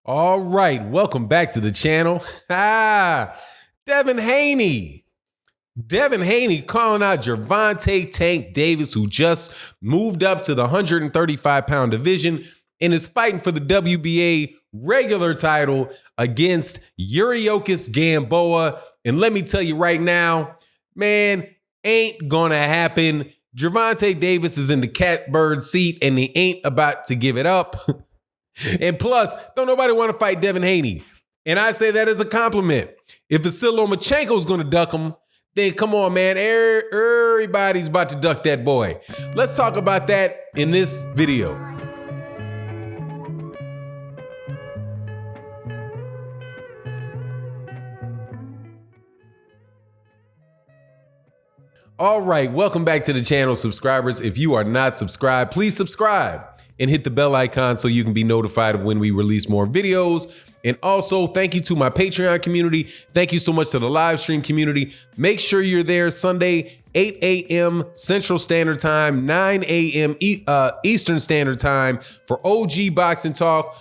All right, welcome back to the channel. Devin Haney. Devin Haney calling out Gervonta Tank Davis, who just moved up to the 135-pound division and is fighting for the WBA regular title against Yuriokis Gamboa. And let me tell you right now, man, ain't gonna happen. Gervonta Davis is in the catbird seat and he ain't about to give it up. And plus, don't nobody want to fight Devin Haney. And I say that as a compliment. If Vasily Lomachenko's going to duck him, then come on, man. Everybody's about to duck that boy. Let's talk about that in this video. All right, welcome back to the channel, subscribers. If you are not subscribed, please subscribe and hit the bell icon so you can be notified of when we release more videos. And also, thank you to my Patreon community. Thank you so much to the live stream community. Make sure you're there Sunday, 8 a.m. Central Standard Time, 9 a.m. Eastern Standard Time for OG Boxing Talk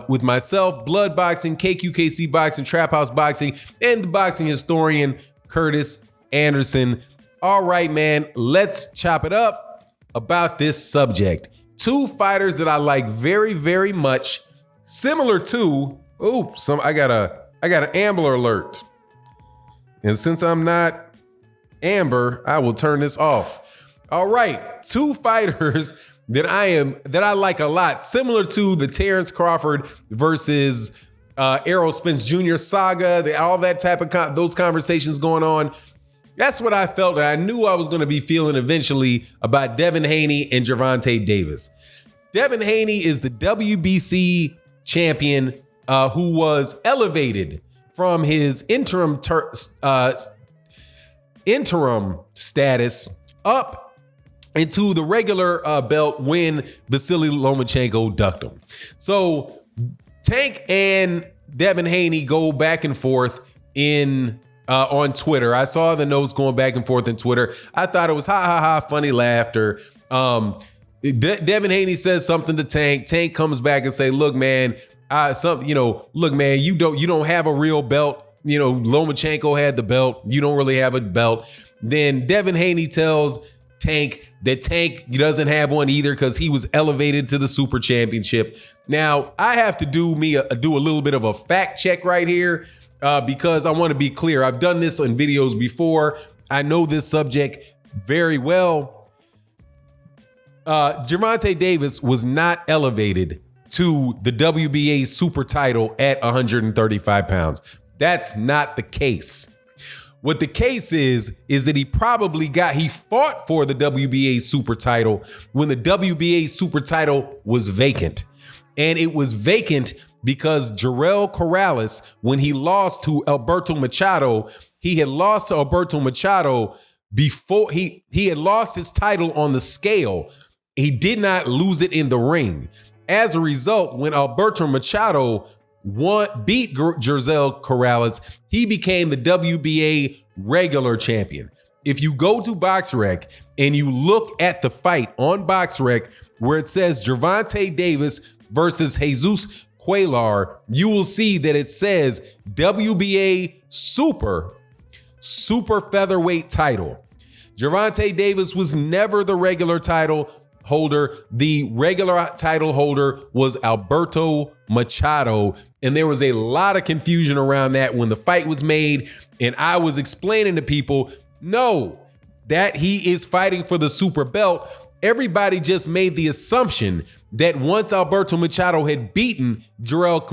with myself, Blood Boxing, KQKC Boxing, Trap House Boxing, and the boxing historian, Curtis Anderson. All right, man, let's chop it up about this subject. Two fighters that I like very, very much, similar to, I got an Amber alert. And since I'm not Amber, I will turn this off. All right, two fighters that I like a lot, similar to the Terrence Crawford versus Errol Spence Jr. saga, all that type of those conversations going on. That's what I felt that I knew I was going to be feeling eventually about Devin Haney and Gervonta Davis. Devin Haney is the WBC champion who was elevated from his interim status up into the regular belt when Vasily Lomachenko ducked him. So Tank and Devin Haney go back and forth on Twitter. I saw the notes going back and forth on Twitter. I thought it was funny laughter. Devin Haney says something to Tank. Tank comes back and say, "Look, man, look, man, you don't have a real belt. You know, Lomachenko had the belt. You don't really have a belt." Then Devin Haney tells Tank that Tank doesn't have one either because he was elevated to the Super Championship. Now, I have to do a little bit of a fact check right here. Because I want to be clear. I've done this in videos before. I know this subject very well. Gervonta Davis was not elevated to the WBA super title at 135 pounds. That's not the case. What the case is that he fought for the WBA super title when the WBA super title was vacant. And it was vacant because Jarrell Corrales, when he lost to Alberto Machado, he had lost to Alberto Machado before he had lost his title on the scale. He did not lose it in the ring. As a result, when Alberto Machado beat Jarrell Corrales, he became the WBA regular champion. If you go to BoxRec and you look at the fight on BoxRec where it says Gervonta Davis versus Jesus Cuellar, you will see that it says WBA super featherweight title. Gervonta Davis was never the regular title holder. The regular title holder was Alberto Machado. And there was a lot of confusion around that when the fight was made. And I was explaining to people, no, that he is fighting for the super belt. Everybody just made the assumption that once Alberto Machado had beaten Jarrell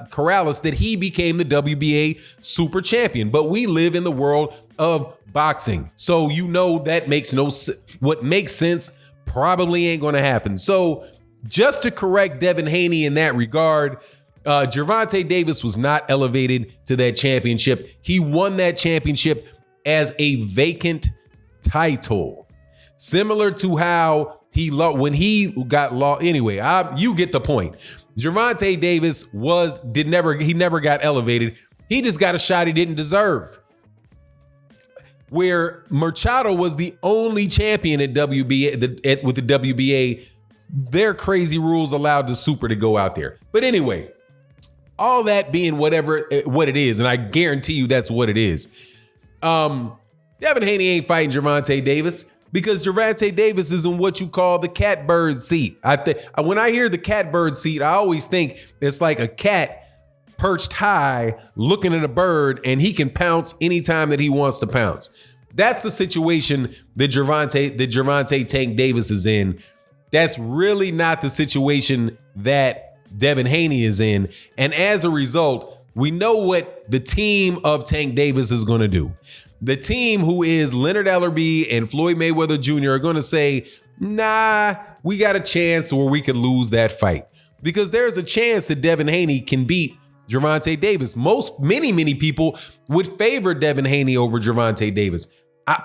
Corrales, that he became the WBA super champion. But we live in the world of boxing. So you know that makes no sense. What makes sense probably ain't going to happen. So just to correct Devin Haney in that regard, Gervonta Davis was not elevated to that championship. He won that championship as a vacant title. Similar to how when he got lost. Anyway, you get the point. Gervonta Davis never got elevated. He just got a shot he didn't deserve. Where Machado was the only champion at WBA with the WBA, their crazy rules allowed the super to go out there. But anyway, all that being what it is, and I guarantee you that's what it is. Devin Haney ain't fighting Gervonta Davis because Gervonta Davis is in what you call the catbird seat. When I hear the catbird seat, I always think it's like a cat perched high looking at a bird, and he can pounce anytime that he wants to pounce. That's the situation that Gervonta Tank Davis is in. That's really not the situation that Devin Haney is in. And as a result, we know what the team of Tank Davis is going to do. The team who is Leonard Ellerbe and Floyd Mayweather Jr. are going to say, nah, we got a chance or we could lose that fight. Because there's a chance that Devin Haney can beat Gervonta Davis. Many people would favor Devin Haney over Gervonta Davis. I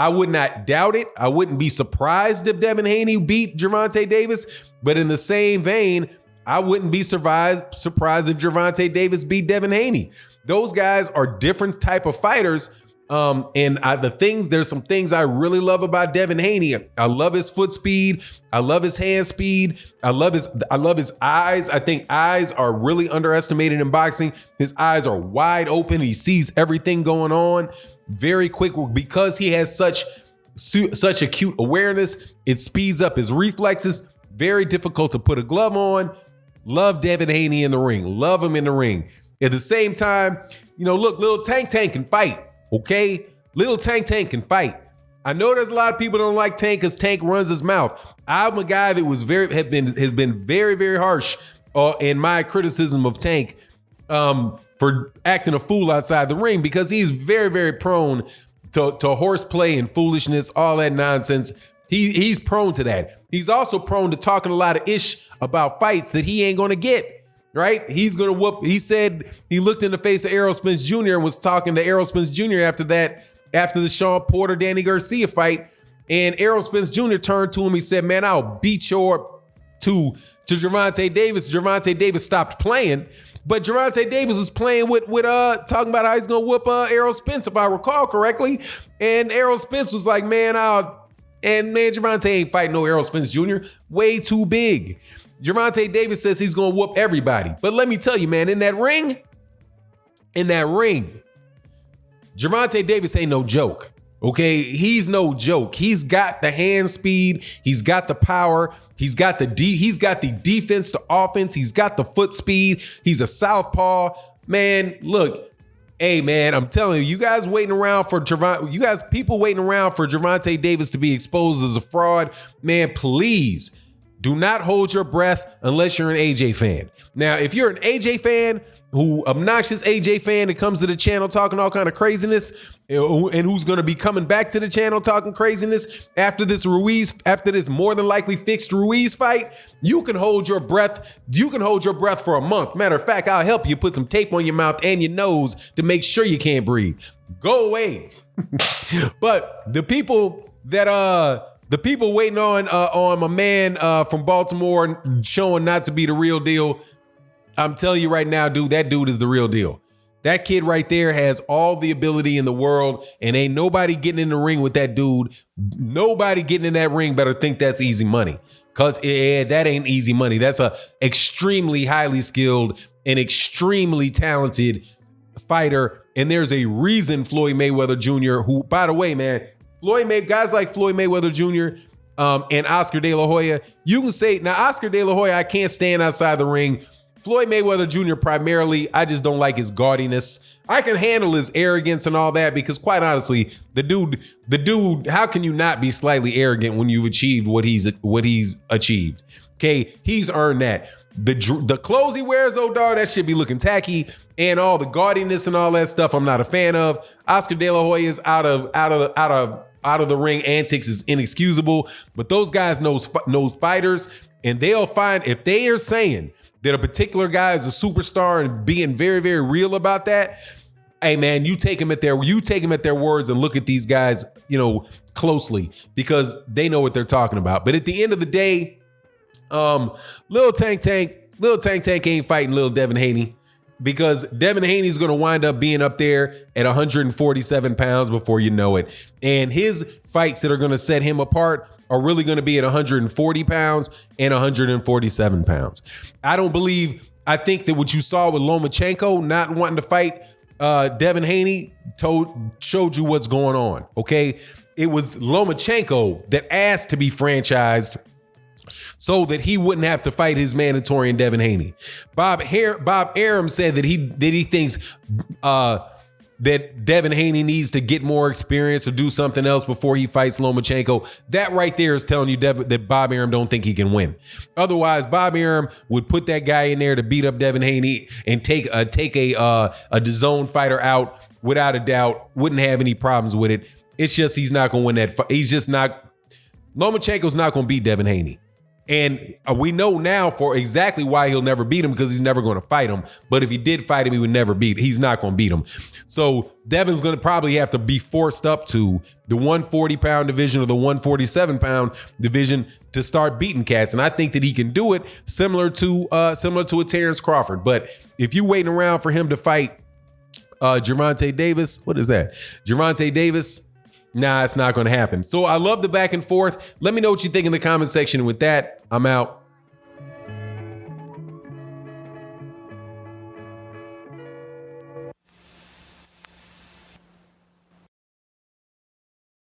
would not doubt it. I wouldn't be surprised if Devin Haney beat Gervonta Davis. But in the same vein, I wouldn't be surprised if Gervonta Davis beat Devin Haney. Those guys are different type of fighters. There's some things I really love about Devin Haney. I love his foot speed. I love his hand speed. I love his eyes. I think eyes are really underestimated in boxing. His eyes are wide open. He sees everything going on very quick because he has such acute awareness. It speeds up his reflexes. Very difficult to put a glove on. Love Devin Haney in the ring. Love him in the ring. At the same time, look, Lil Tank can fight. Okay, Lil Tank can fight. I know there's a lot of people that don't like Tank because Tank runs his mouth. I'm a guy that has been very, very harsh in my criticism of Tank for acting a fool outside the ring because he's very, very prone to horseplay and foolishness, all that nonsense. He's prone to that. He's also prone to talking a lot of ish about fights that he ain't gonna get. Right? He's going to whoop. He said he looked in the face of Errol Spence Jr. and was talking to Errol Spence Jr. after the Sean Porter, Danny Garcia fight. And Errol Spence Jr. turned to him. He said, man, I'll beat your to Gervonta Davis. Gervonta Davis stopped playing, but Gervonta Davis was playing with talking about how he's going to whoop Errol Spence, if I recall correctly. And Errol Spence was like, Gervonta ain't fighting no Errol Spence Jr. Way too big. Gervonta Davis says he's going to whoop everybody. But let me tell you, man, in that ring, Gervonta Davis ain't no joke. Okay, he's no joke. He's got the hand speed. He's got the power. He's got the defense to offense. He's got the foot speed. He's a southpaw. Man, look. Hey, man, I'm telling you, people waiting around for Gervonta Davis to be exposed as a fraud. Man, please. Do not hold your breath unless you're an AJ fan. Now, if you're an AJ fan, obnoxious AJ fan that comes to the channel talking all kind of craziness, and who's going to be coming back to the channel talking craziness after this more than likely fixed Ruiz fight, you can hold your breath. You can hold your breath for a month. Matter of fact, I'll help you put some tape on your mouth and your nose to make sure you can't breathe. Go away. But the people waiting on my man from Baltimore showing not to be the real deal. I'm telling you right now, dude, that dude is the real deal. That kid right there has all the ability in the world, and ain't nobody getting in the ring with that dude. Nobody getting in that ring better think that's easy money, because that ain't easy money. That's a extremely highly skilled and extremely talented fighter, and there's a reason Floyd Mayweather Jr., who, by the way, man, guys like Floyd Mayweather Jr. And Oscar De La Hoya, you can say, now Oscar De La Hoya, I can't stand outside the ring. Floyd Mayweather Jr. primarily, I just don't like his gaudiness. I can handle his arrogance and all that because, quite honestly, the dude, how can you not be slightly arrogant when you've achieved what he's achieved? Okay, he's earned that. The clothes he wears, oh dog, that should be looking tacky, and all the gaudiness and all that stuff I'm not a fan of. Oscar De La Hoya's out of the ring antics is inexcusable, but those guys knows fighters, and they'll find, if they are saying that a particular guy is a superstar and being very, very real about that, hey man, you take them at their words and look at these guys, closely, because they know what they're talking about. But at the end of the day, Lil Tank ain't fighting Lil Devin Haney, because Devin Haney's going to wind up being up there at 147 pounds before you know it. And his fights that are going to set him apart are really going to be at 140 pounds and 147 pounds. I think that what you saw with Lomachenko not wanting to fight Devin Haney showed you what's going on, okay? It was Lomachenko that asked to be franchised so that he wouldn't have to fight his mandatory in Devin Haney. Bob Arum said that he thinks that Devin Haney needs to get more experience or do something else before he fights Lomachenko. That right there is telling you that Bob Arum don't think he can win. Otherwise, Bob Arum would put that guy in there to beat up Devin Haney and take a DAZN fighter out without a doubt. Wouldn't have any problems with it. It's just he's not going to win that fight. Lomachenko's not going to beat Devin Haney. And we know now for exactly why he'll never beat him, because he's never going to fight him. But if he did fight him, he would never beat. He's not going to beat him. So Devin's going to probably have to be forced up to the 140-pound division or the 147-pound division to start beating cats. And I think that he can do it similar to a Terrence Crawford. But if you're waiting around for him to fight Gervonta Davis, Gervonta Davis, nah, it's not going to happen. So I love the back and forth. Let me know what you think in the comment section. And with that, I'm out.